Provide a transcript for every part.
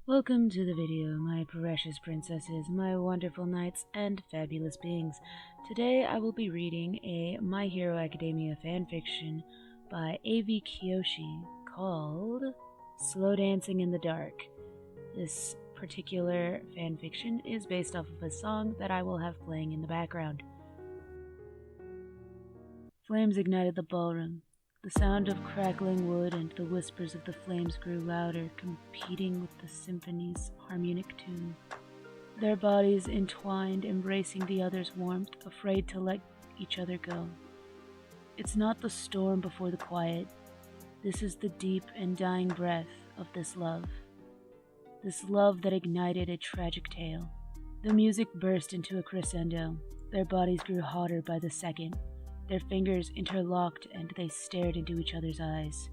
Welcome to the video, my precious princesses, my wonderful knights, and fabulous beings. Today I will be reading a My Hero Academia fanfiction by A.V. Kiyoshi called Slow Dancing in the Dark. This particular fanfiction is based off of a song that I will have playing in the background. Flames ignited the ballroom. The sound of crackling wood and the whispers of the flames grew louder, competing with the symphony's harmonic tune. Their bodies entwined, embracing the other's warmth, afraid to let each other go. It's not the storm before the quiet. This is the deep and dying breath of this love. This love that ignited a tragic tale. The music burst into a crescendo. Their bodies grew hotter by the second. Their fingers interlocked and they stared into each other's eyes.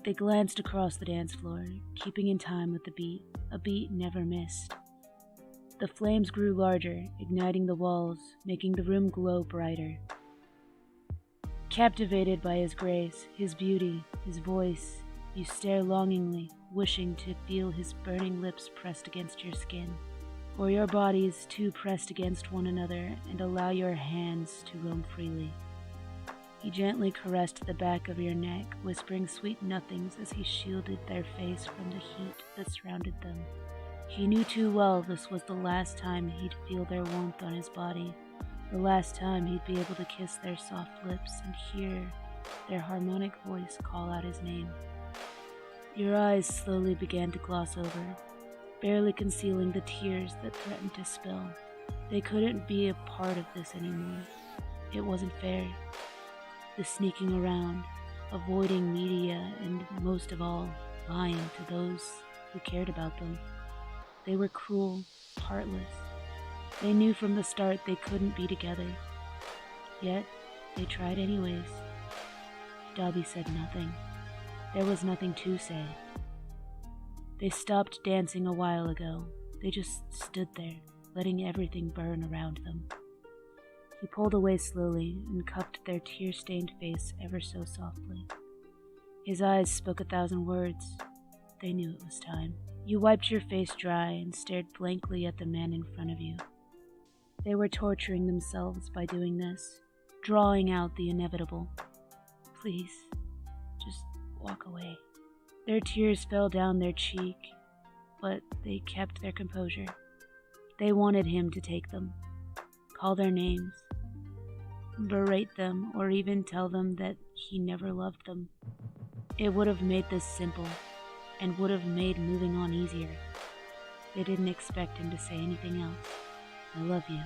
They glanced across the dance floor, keeping in time with the beat, a beat never missed. The flames grew larger, igniting the walls, making the room glow brighter. Captivated by his grace, his beauty, his voice, you stare longingly, wishing to feel his burning lips pressed against your skin, or your bodies too pressed against one another and allow your hands to roam freely. He gently caressed the back of your neck, whispering sweet nothings as he shielded their face from the heat that surrounded them. He knew too well this was the last time he'd feel their warmth on his body, the last time he'd be able to kiss their soft lips and hear their harmonic voice call out his name. Your eyes slowly began to gloss over, barely concealing the tears that threatened to spill. They couldn't be a part of this anymore. It wasn't fair. The sneaking around, avoiding media, and most of all, lying to those who cared about them. They were cruel, heartless. They knew from the start they couldn't be together. Yet, they tried anyways. Dabi said nothing. There was nothing to say. They stopped dancing a while ago. They just stood there, letting everything burn around them. He pulled away slowly and cupped their tear-stained face ever so softly. His eyes spoke 1,000 words. They knew it was time. You wiped your face dry and stared blankly at the man in front of you. They were torturing themselves by doing this, drawing out the inevitable. Please, just walk away. Their tears fell down their cheek, but they kept their composure. They wanted him to take them, call their names, berate them, or even tell them that he never loved them. It would have made this simple, and would have made moving on easier. They didn't expect him to say anything else. I love you.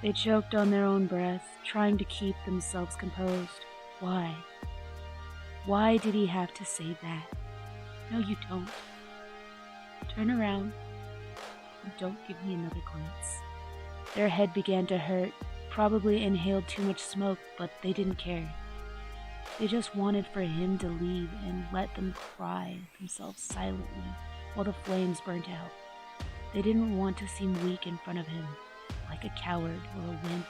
They choked on their own breath, trying to keep themselves composed. Why? Why did he have to say that? No, you don't. Turn around and don't give me another glance. Their head began to hurt, probably inhaled too much smoke, but they didn't care. They just wanted for him to leave and let them cry themselves silently while the flames burnt out. They didn't want to seem weak in front of him, like a coward or a wimp.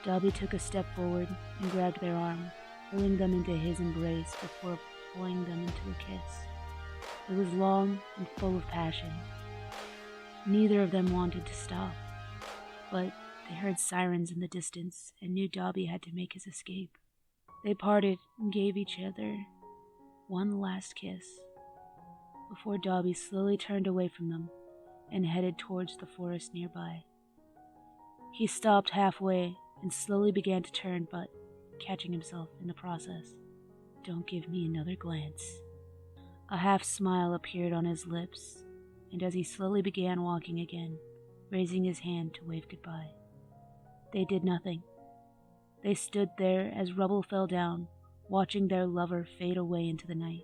Dabi took a step forward and grabbed their arm, pulling them into his embrace before pulling them into a kiss. It was long and full of passion. Neither of them wanted to stop, but they heard sirens in the distance and knew Dabi had to make his escape. They parted and gave each other one last kiss before Dabi slowly turned away from them and headed towards the forest nearby. He stopped halfway and slowly began to turn, but catching himself in the process. Don't give me another glance. A half smile appeared on his lips, and as he slowly began walking again, raising his hand to wave goodbye. They did nothing. They stood there as rubble fell down, watching their lover fade away into the night.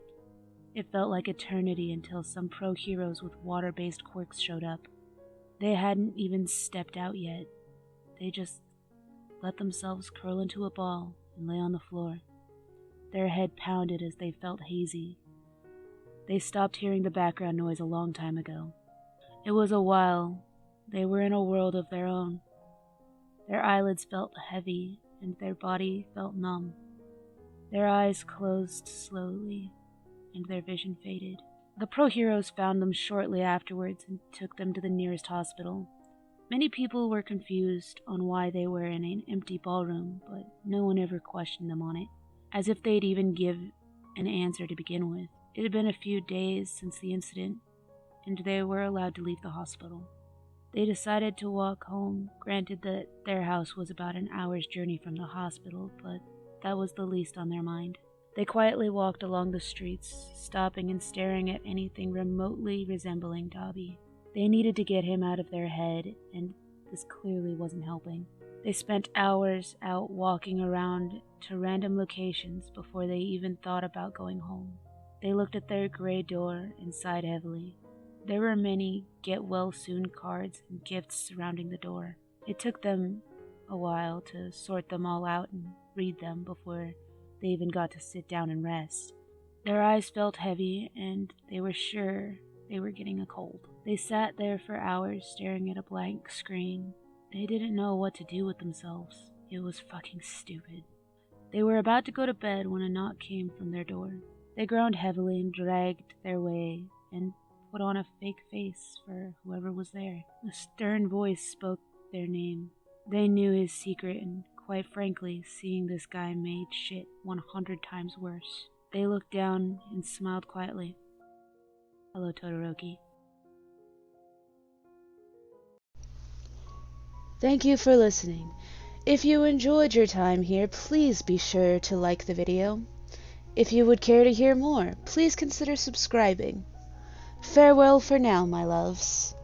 It felt like eternity until some pro-heroes with water-based quirks showed up. They hadn't even stepped out yet. They just let themselves curl into a ball and lay on the floor. Their head pounded as they felt hazy. They stopped hearing the background noise a long time ago. It was a while. They were in a world of their own. Their eyelids felt heavy, and their body felt numb. Their eyes closed slowly, and their vision faded. The pro-heroes found them shortly afterwards and took them to the nearest hospital. Many people were confused on why they were in an empty ballroom, but no one ever questioned them on it, as if they'd even give an answer to begin with. It had been a few days since the incident, and they were allowed to leave the hospital. They decided to walk home, granted that their house was about an hour's journey from the hospital, but that was the least on their mind. They quietly walked along the streets, stopping and staring at anything remotely resembling Dabi. They needed to get him out of their head, and this clearly wasn't helping. They spent hours out walking around to random locations before they even thought about going home. They looked at their gray door and sighed heavily. There were many get-well-soon cards and gifts surrounding the door. It took them a while to sort them all out and read them before they even got to sit down and rest. Their eyes felt heavy, and they were sure they were getting a cold. They sat there for hours staring at a blank screen. They didn't know what to do with themselves. It was fucking stupid. They were about to go to bed when a knock came from their door. They groaned heavily and dragged their way and put on a fake face for whoever was there. A stern voice spoke their name. They knew his secret, and quite frankly, seeing this guy made shit 100 times worse. They looked down and smiled quietly. Hello, Todoroki. Thank you for listening. If you enjoyed your time here, please be sure to like the video. If you would care to hear more, please consider subscribing. Farewell for now, my loves.